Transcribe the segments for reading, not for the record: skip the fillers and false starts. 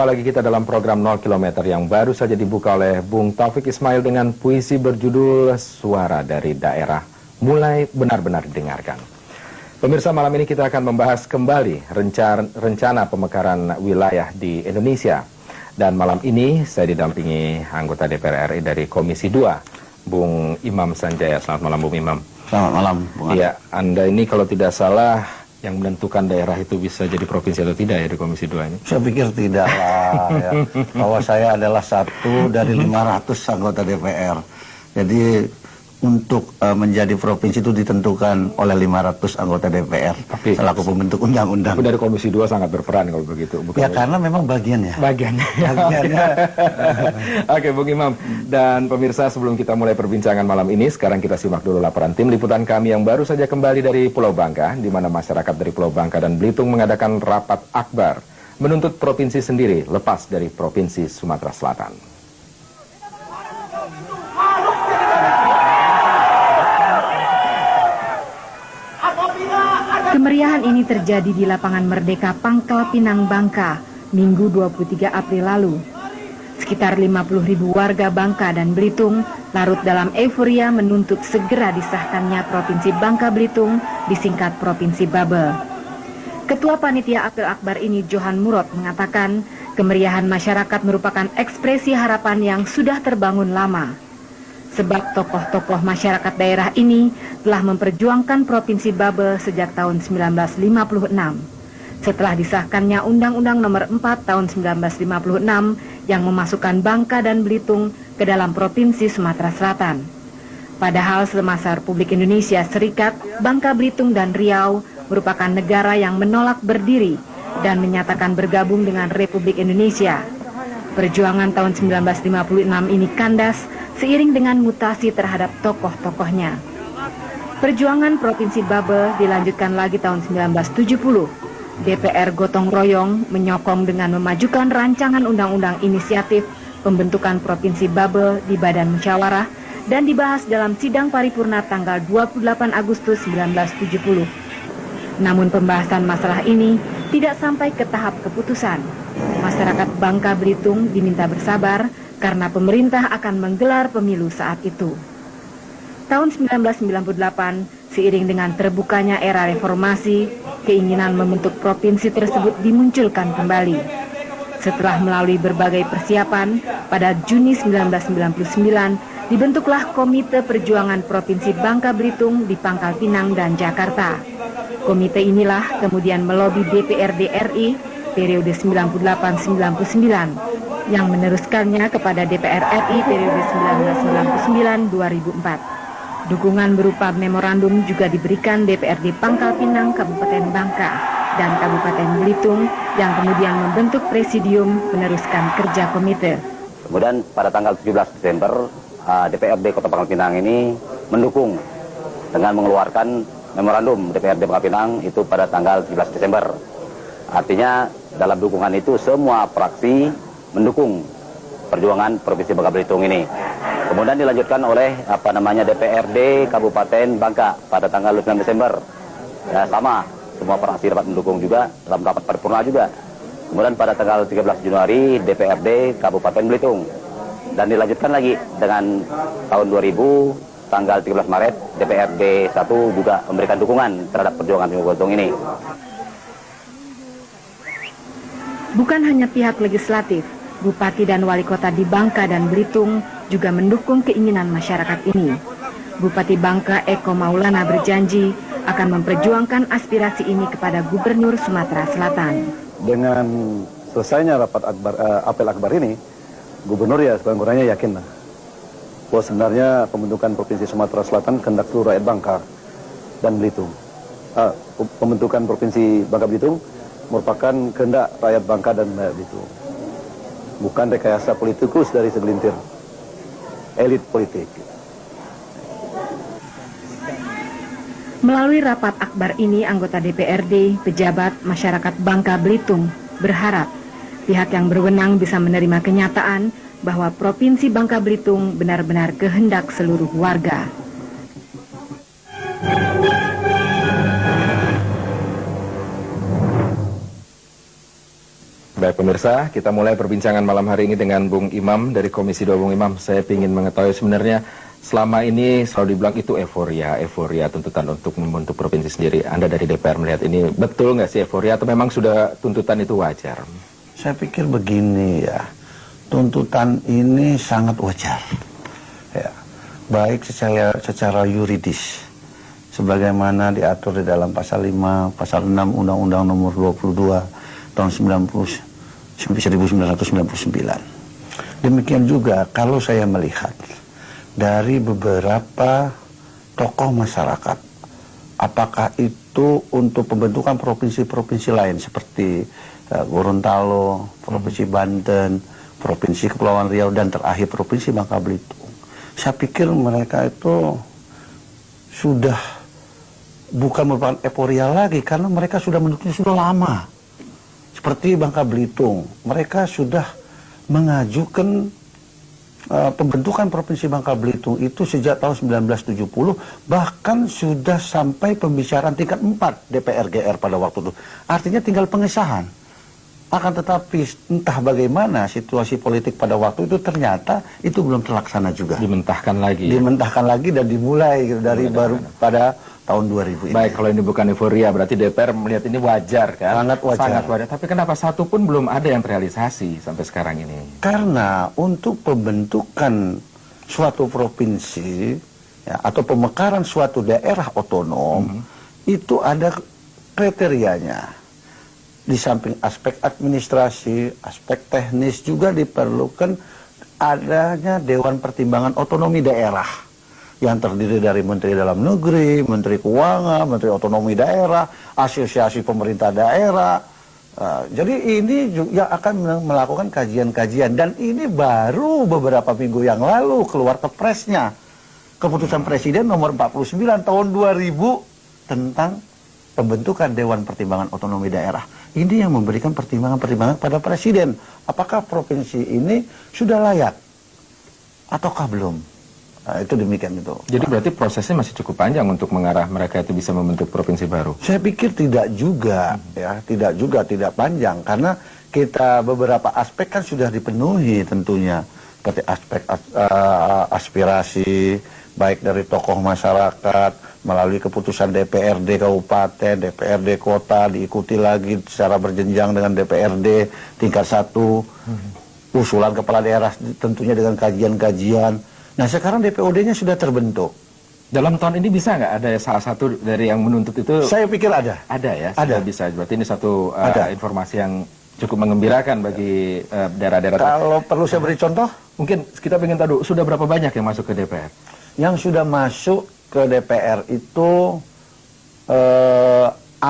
Jumpa lagi kita dalam program 0 km yang baru saja dibuka oleh Bung Taufik Ismail dengan puisi berjudul Suara dari Daerah. Mulai benar-benar didengarkan. Pemirsa, malam ini kita akan membahas kembali rencana pemekaran wilayah di Indonesia. Dan malam ini saya didampingi anggota DPR RI dari Komisi 2, Bung Imam Sanjaya. Selamat malam, Bung Imam. Selamat malam, Bung. Iya, Anda ini kalau tidak salah yang menentukan daerah itu bisa jadi provinsi atau tidak ya di Komisi 2 ini? Saya pikir tidak lah ya. Bahwa saya adalah satu dari 500 anggota DPR. Jadi untuk menjadi provinsi itu ditentukan oleh 500 anggota DPR selaku pembentuk undang-undang. Tapi dari Komisi 2 sangat berperan kalau begitu. Ya karena memang bagiannya. Bagiannya. Oke, Bung Imam. Dan pemirsa, sebelum kita mulai perbincangan malam ini, sekarang kita simak dulu laporan tim liputan kami yang baru saja kembali dari Pulau Bangka, di mana masyarakat dari Pulau Bangka dan Belitung mengadakan rapat akbar menuntut provinsi sendiri lepas dari Provinsi Sumatera Selatan. Kemeriahan ini terjadi di lapangan Merdeka Pangkal Pinang, Bangka, Minggu 23 April lalu. Sekitar 50.000 warga Bangka dan Belitung larut dalam euforia menuntut segera disahkannya Provinsi Bangka Belitung, disingkat Provinsi Babel. Ketua Panitia Apel Akbar ini, Johan Murad, mengatakan kemeriahan masyarakat merupakan ekspresi harapan yang sudah terbangun lama. Sebab tokoh-tokoh masyarakat daerah ini telah memperjuangkan Provinsi Babel sejak tahun 1956. Setelah disahkannya Undang-Undang Nomor 4 tahun 1956 yang memasukkan Bangka dan Belitung ke dalam Provinsi Sumatera Selatan. Padahal semasa Republik Indonesia Serikat, Bangka Belitung dan Riau merupakan negara yang menolak berdiri dan menyatakan bergabung dengan Republik Indonesia. Perjuangan tahun 1956 ini kandas seiring dengan mutasi terhadap tokoh-tokohnya. Perjuangan Provinsi Babel dilanjutkan lagi tahun 1970. DPR gotong royong menyokong dengan memajukan rancangan undang-undang inisiatif pembentukan Provinsi Babel di Badan Musyawarah dan dibahas dalam sidang paripurna tanggal 28 Agustus 1970. Namun pembahasan masalah ini tidak sampai ke tahap keputusan. Masyarakat Bangka Belitung diminta bersabar karena pemerintah akan menggelar pemilu saat itu. Tahun 1998, seiring dengan terbukanya era reformasi, keinginan membentuk provinsi tersebut dimunculkan kembali. Setelah melalui berbagai persiapan, pada Juni 1999 dibentuklah Komite Perjuangan Provinsi Bangka Belitung di Pangkal Pinang dan Jakarta. Komite inilah kemudian melobi DPRD RI periode 98-99 yang meneruskannya kepada DPR RI periode 1999-2004. Dukungan berupa memorandum juga diberikan DPRD Pangkal Pinang Kabupaten Bangka dan Kabupaten Belitung yang kemudian membentuk presidium meneruskan kerja komite. Kemudian pada tanggal 17 Desember, DPRD Kota Pangkal Pinang ini mendukung dengan mengeluarkan memorandum DPRD Pangkal Pinang itu pada tanggal 17 Desember. Artinya dalam dukungan itu semua fraksi mendukung perjuangan Provinsi Bangka Belitung ini. Kemudian dilanjutkan oleh DPRD Kabupaten Bangka pada tanggal 9 Desember. Ya, sama, semua fraksi dapat mendukung juga dalam rapat paripurna juga. Kemudian pada tanggal 13 Januari DPRD Kabupaten Belitung. Dan dilanjutkan lagi dengan tahun 2000 tanggal 13 Maret DPRD 1 juga memberikan dukungan terhadap perjuangan Bangka Belitung ini. Bukan hanya pihak legislatif, Bupati dan Wali Kota di Bangka dan Belitung juga mendukung keinginan masyarakat ini. Bupati Bangka Eko Maulana berjanji akan memperjuangkan aspirasi ini kepada Gubernur Sumatera Selatan. Dengan selesainya rapat apel akbar ini, Gubernur ya sekurang-kurangnya yakin bahwa sebenarnya pembentukan Provinsi Sumatera Selatan kehendak seluruh rakyat Bangka dan Belitung. Pembentukan Provinsi Bangka Belitung merupakan kehendak rakyat Bangka dan rakyat Belitung. Bukan rekayasa politikus dari segelintir elit politik. Melalui rapat akbar ini, anggota DPRD, pejabat, masyarakat Bangka Belitung berharap pihak yang berwenang bisa menerima kenyataan bahwa Provinsi Bangka Belitung benar-benar kehendak seluruh warga. Baik pemirsa, kita mulai perbincangan malam hari ini dengan Bung Imam dari Komisi 2. Bung Imam, saya ingin mengetahui sebenarnya selama ini selalu dibilang itu euforia tuntutan untuk membentuk provinsi sendiri. Anda dari DPR melihat ini betul nggak sih euforia atau memang sudah tuntutan itu wajar? Saya pikir begini ya, tuntutan ini sangat wajar. Ya, baik secara yuridis, sebagaimana diatur di dalam pasal 5, pasal 6 Undang-Undang Nomor 22 tahun 1999. Demikian juga kalau saya melihat dari beberapa tokoh masyarakat, apakah itu untuk pembentukan provinsi-provinsi lain seperti Gorontalo, Provinsi Banten, Provinsi Kepulauan Riau, dan terakhir Provinsi Bangka Belitung. Saya pikir mereka itu sudah bukan merupakan euforia lagi, karena mereka sudah menentukan sudah lama. Seperti Bangka Belitung, mereka sudah mengajukan pembentukan Provinsi Bangka Belitung itu sejak tahun 1970, bahkan sudah sampai pembicaraan tingkat 4 DPR GR pada waktu itu. Artinya tinggal pengesahan. Akan tetapi entah bagaimana situasi politik pada waktu itu, ternyata itu belum terlaksana juga. Dimentahkan lagi. Dimentahkan lagi dan dimulai dari baru pada tahun 2000 ini. Baik, kalau ini bukan euforia, berarti DPR melihat ini wajar kan? Sangat wajar. Sangat wajar. Tapi kenapa satu pun belum ada yang terrealisasi sampai sekarang ini? Karena untuk pembentukan suatu provinsi ya, atau pemekaran suatu daerah otonom itu ada kriterianya. Di samping aspek administrasi, aspek teknis juga diperlukan adanya Dewan Pertimbangan Otonomi Daerah yang terdiri dari Menteri Dalam Negeri, Menteri Keuangan, Menteri Otonomi Daerah, Asosiasi Pemerintah Daerah. Jadi ini juga akan melakukan kajian-kajian, dan ini baru beberapa minggu yang lalu keluar kepresnya, keputusan Presiden nomor 49 tahun 2000 tentang pembentukan Dewan Pertimbangan Otonomi Daerah. Ini yang memberikan pertimbangan-pertimbangan pada Presiden. Apakah provinsi ini sudah layak ataukah belum? Nah, itu demikian itu. Jadi berarti prosesnya masih cukup panjang untuk mengarah mereka itu bisa membentuk provinsi baru? Saya pikir tidak juga, ya, tidak panjang, karena kita beberapa aspek kan sudah dipenuhi tentunya, seperti aspek aspirasi, baik dari tokoh masyarakat, melalui keputusan DPRD Kabupaten, DPRD Kota, diikuti lagi secara berjenjang dengan DPRD tingkat 1, usulan kepala daerah tentunya dengan kajian-kajian. Nah sekarang DPOD-nya sudah terbentuk. Dalam tahun ini bisa nggak ada salah satu dari yang menuntut itu? Saya pikir ada. Ada ya? Ada. Bisa. Berarti ini satu Ada. informasi yang cukup mengembirakan bagi daerah-daerah. Kalau perlu saya beri contoh, Mungkin kita ingin tahu, sudah berapa banyak yang masuk ke DPR? yang sudah masuk ke DPR itu 4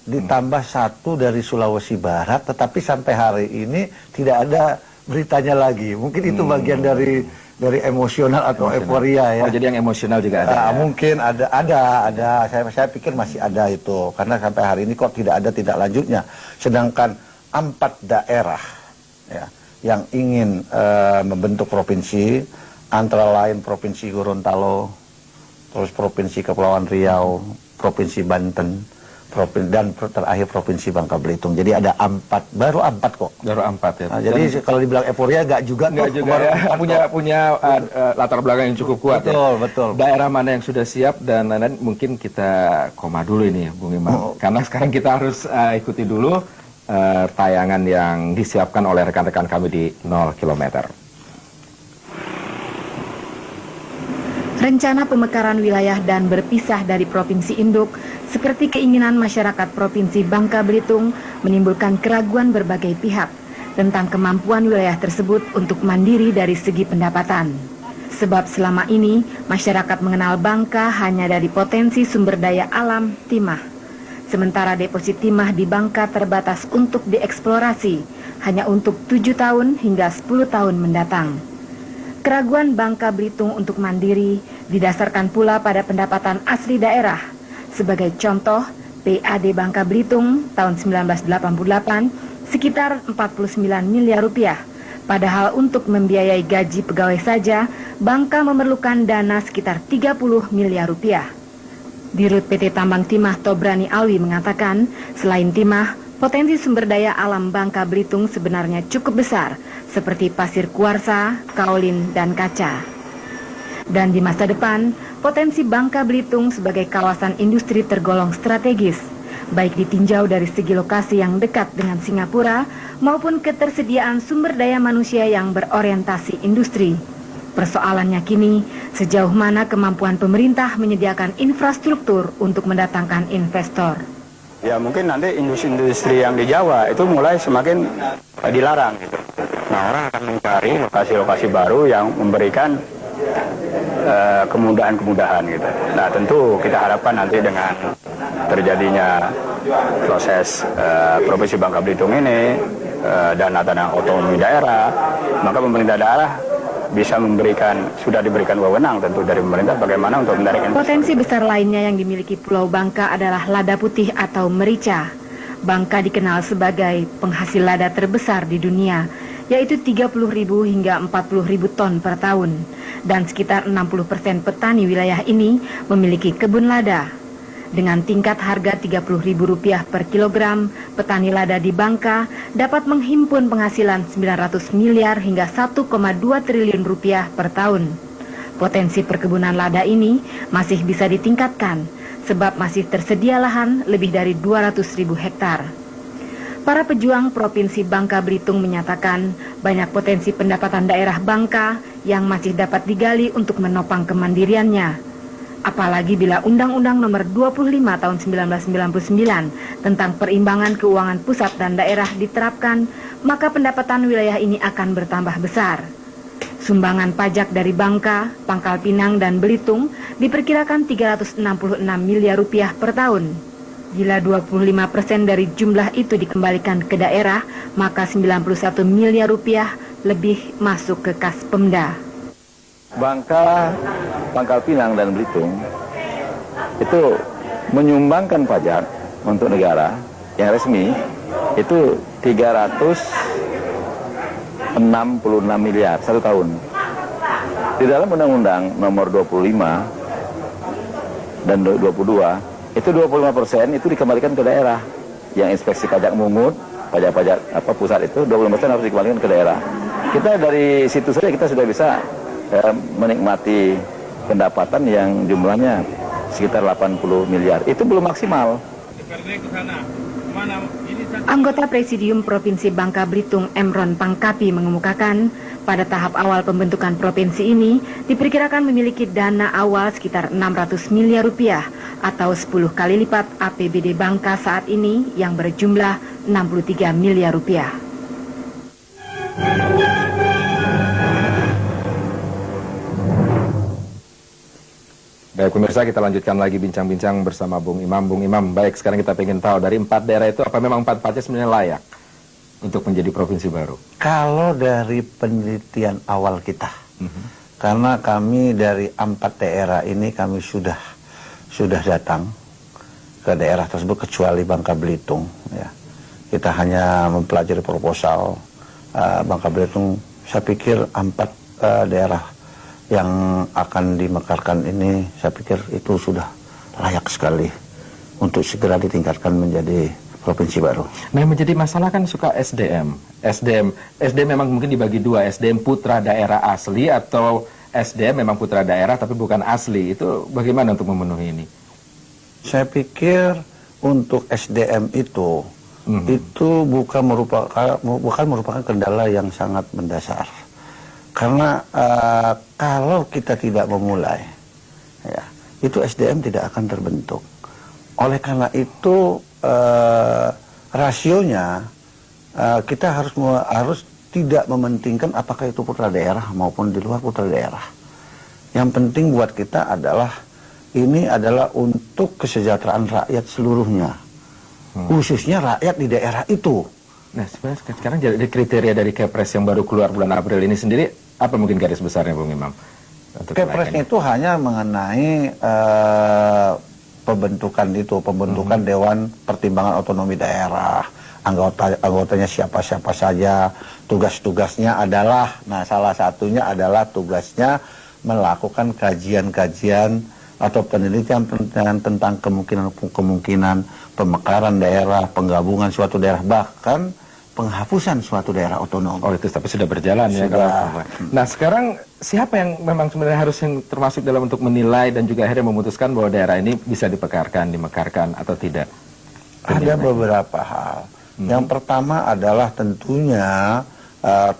ditambah 1 dari Sulawesi Barat, tetapi sampai hari ini tidak ada beritanya lagi. Mungkin itu bagian dari emosional atau euforia ya. Oh, jadi yang emosional juga ada. Ya? Mungkin ada. Saya pikir masih ada itu, karena sampai hari ini kok tidak ada tidak lanjutnya. Sedangkan 4 daerah ya, yang ingin membentuk provinsi, antara lain Provinsi Gorontalo, terus Provinsi Kepulauan Riau, Provinsi Banten, dan terakhir Provinsi Bangka Belitung. Jadi ada 4, baru 4 kok. Baru 4 ya. Nah, jadi kalau dibilang euforia nggak juga ya. Punya latar belakang yang cukup kuat. Betul. Daerah mana yang sudah siap dan lain-lain, mungkin kita koma dulu ini Bung Imam. Karena sekarang kita harus ikuti dulu tayangan yang disiapkan oleh rekan-rekan kami di 0 km. Rencana pemekaran wilayah dan berpisah dari provinsi induk seperti keinginan masyarakat Provinsi Bangka Belitung menimbulkan keraguan berbagai pihak tentang kemampuan wilayah tersebut untuk mandiri dari segi pendapatan. Sebab selama ini masyarakat mengenal Bangka hanya dari potensi sumber daya alam timah. Sementara deposit timah di Bangka terbatas untuk dieksplorasi hanya untuk 7 tahun hingga 10 tahun mendatang. Keraguan Bangka Belitung untuk mandiri didasarkan pula pada pendapatan asli daerah. Sebagai contoh, PAD Bangka Belitung tahun 1988 sekitar 49 miliar rupiah. Padahal untuk membiayai gaji pegawai saja, Bangka memerlukan dana sekitar 30 miliar rupiah. Dirut PT Tambang Timah Tobrani Alwi mengatakan, selain timah, Potensi sumber daya alam Bangka Belitung sebenarnya cukup besar, seperti pasir kuarsa, kaolin, dan kaca. Dan di masa depan, potensi Bangka Belitung sebagai kawasan industri tergolong strategis, baik ditinjau dari segi lokasi yang dekat dengan Singapura maupun ketersediaan sumber daya manusia yang berorientasi industri. Persoalannya kini, sejauh mana kemampuan pemerintah menyediakan infrastruktur untuk mendatangkan investor. Ya mungkin nanti industri-industri yang di Jawa itu mulai semakin dilarang gitu. Nah, orang akan mencari lokasi-lokasi baru yang memberikan kemudahan-kemudahan gitu. Nah, tentu kita harapkan nanti dengan terjadinya proses Provinsi Bangka Belitung ini dana otonomi daerah, maka pemerintah daerah bisa sudah diberikan wewenang tentu dari pemerintah bagaimana untuk menarik investasi. Potensi besar lainnya yang dimiliki Pulau Bangka adalah lada putih atau merica. Bangka dikenal sebagai penghasil lada terbesar di dunia, yaitu 30.000 hingga 40.000 ton per tahun. Dan sekitar 60% petani wilayah ini memiliki kebun lada. Dengan tingkat harga Rp30.000 per kilogram, petani lada di Bangka dapat menghimpun penghasilan 900 miliar hingga 1,2 triliun rupiah per tahun. Potensi perkebunan lada ini masih bisa ditingkatkan, sebab masih tersedia lahan lebih dari 200.000 hektar. Para pejuang Provinsi Bangka Belitung menyatakan banyak potensi pendapatan daerah Bangka yang masih dapat digali untuk menopang kemandiriannya. Apalagi bila Undang-Undang Nomor 25 Tahun 1999 tentang perimbangan keuangan pusat dan daerah diterapkan, maka pendapatan wilayah ini akan bertambah besar. Sumbangan pajak dari Bangka, Pangkal Pinang, dan Belitung diperkirakan 366 miliar rupiah per tahun. Bila 25% dari jumlah itu dikembalikan ke daerah, maka 91 miliar rupiah lebih masuk ke kas Pemda. Bangka, Pangkal Pinang, dan Belitung itu menyumbangkan pajak untuk negara yang resmi itu 366 miliar satu tahun. Di dalam Undang-Undang Nomor 25 dan 22 itu 25% itu dikembalikan ke daerah. Yang inspeksi pajak mungut, pajak-pajak pusat itu 20% harus dikembalikan ke daerah. Kita dari situ saja kita sudah bisa menikmati pendapatan yang jumlahnya sekitar 80 miliar. Itu belum maksimal. Anggota Presidium Provinsi Bangka Belitung Emron Pangkapi mengemukakan pada tahap awal pembentukan provinsi ini diperkirakan memiliki dana awal sekitar 600 miliar rupiah atau 10 kali lipat APBD Bangka saat ini yang berjumlah 63 miliar rupiah. Baik pemirsa, kita lanjutkan lagi bincang-bincang bersama Bung Imam. Bung Imam, baik sekarang kita ingin tahu dari 4 daerah itu apa memang 4-4-nya sebenarnya layak untuk menjadi provinsi baru? Kalau dari penelitian awal kita, karena kami dari 4 daerah ini kami sudah datang ke daerah tersebut kecuali Bangka Belitung. Ya. Kita hanya mempelajari proposal Bangka Belitung. Saya pikir 4 daerah yang akan dimekarkan ini, saya pikir itu sudah layak sekali untuk segera ditingkatkan menjadi provinsi baru. Nah, yang menjadi masalah kan suka SDM memang mungkin dibagi dua, SDM putra daerah asli atau SDM memang putra daerah tapi bukan asli. Itu bagaimana untuk memenuhi ini? Saya pikir untuk SDM itu bukan merupakan kendala yang sangat mendasar. Karena kalau kita tidak memulai, ya, itu SDM tidak akan terbentuk. Oleh karena itu rasionya kita harus tidak mementingkan apakah itu putra daerah maupun di luar putra daerah. Yang penting buat kita adalah ini adalah untuk kesejahteraan rakyat seluruhnya, khususnya rakyat di daerah itu. Nah, sebenarnya sekarang jadi kriteria dari Kepres yang baru keluar bulan April ini sendiri, apa mungkin garis besarnya, Bung Imam? Kepresnya itu hanya mengenai pembentukan Dewan Pertimbangan Otonomi Daerah, anggotanya siapa-siapa saja, tugas-tugasnya adalah, nah salah satunya adalah tugasnya melakukan kajian-kajian atau penelitian tentang kemungkinan pemekaran daerah, penggabungan suatu daerah, bahkan penghapusan suatu daerah otonom. Oh itu tapi sudah berjalan ya. Sudah. Nah sekarang siapa yang memang sebenarnya harus yang termasuk dalam untuk menilai dan juga akhirnya memutuskan bahwa daerah ini bisa dimekarkan atau tidak? Ada beberapa hal. Yang pertama adalah tentunya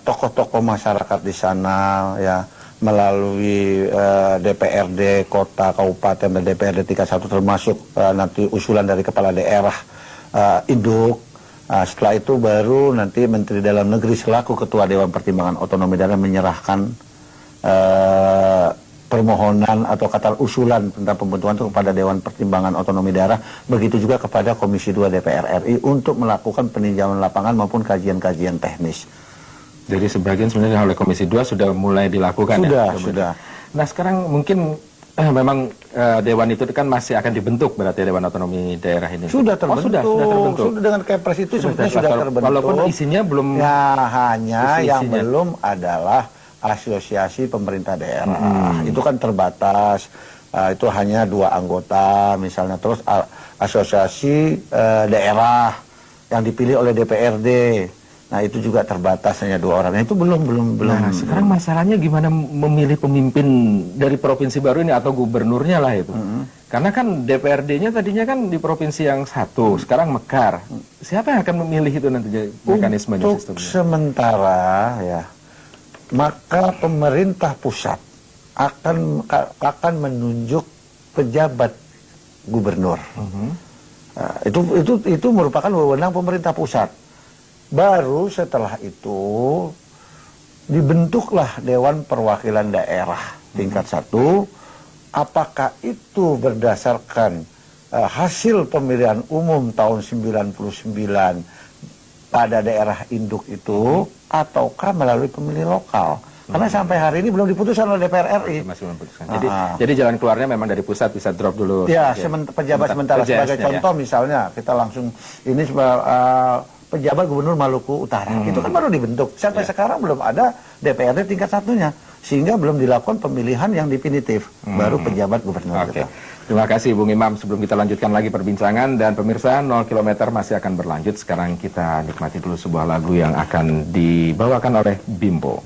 tokoh-tokoh masyarakat di sana ya, melalui DPRD kota, kabupaten, dan DPRD tingkat 1 termasuk nanti usulan dari kepala daerah induk. Setelah itu baru nanti Menteri Dalam Negeri selaku Ketua Dewan Pertimbangan Otonomi Daerah menyerahkan permohonan atau kata usulan tentang pembentukan itu kepada Dewan Pertimbangan Otonomi Daerah, begitu juga kepada Komisi 2 DPR RI untuk melakukan peninjauan lapangan maupun kajian-kajian teknis. Jadi sebagian sebenarnya oleh Komisi 2 sudah mulai dilakukan ya? Sudah. Nah sekarang mungkin memang Dewan itu kan masih akan dibentuk berarti Dewan Otonomi Daerah ini? Sudah terbentuk. Sudah terbentuk. Sudah dengan Kepres itu sebetulnya sudah terbentuk. Walaupun isinya belum... Ya hanya yang belum adalah asosiasi pemerintah daerah. Itu kan terbatas. Itu hanya 2 anggota misalnya. Terus asosiasi daerah yang dipilih oleh DPRD. Nah itu juga terbatas hanya 2 orang. Nah, itu belum. Nah sekarang masalahnya gimana memilih pemimpin dari provinsi baru ini atau gubernurnya lah itu. Karena kan DPRD-nya tadinya kan di provinsi yang satu, sekarang mekar. Siapa yang akan memilih itu nanti mekanismenya, untuk sistemnya? Sementara ya, maka pemerintah pusat akan menunjuk pejabat gubernur. Nah, itu merupakan wewenang pemerintah pusat. Baru setelah itu dibentuklah Dewan Perwakilan Daerah tingkat 1. Apakah itu berdasarkan hasil pemilihan umum tahun 99 pada daerah induk itu, ataukah melalui pemilih lokal? Karena sampai hari ini belum diputuskan oleh DPR RI. Masih belum diputuskan. Jadi jalan keluarnya memang dari pusat bisa drop dulu. Ya, pejabat sementara. Sebagai contoh misalnya, kita langsung ini pejabat gubernur Maluku Utara. Itu kan baru dibentuk. Sampai sekarang belum ada DPRD tingkat 1-nya. Sehingga belum dilakukan pemilihan yang definitif. Baru pejabat gubernur. Oke. Terima kasih Bung Imam. Sebelum kita lanjutkan lagi perbincangan, dan pemirsa 0 km masih akan berlanjut. Sekarang kita nikmati dulu sebuah lagu yang akan dibawakan oleh Bimbo.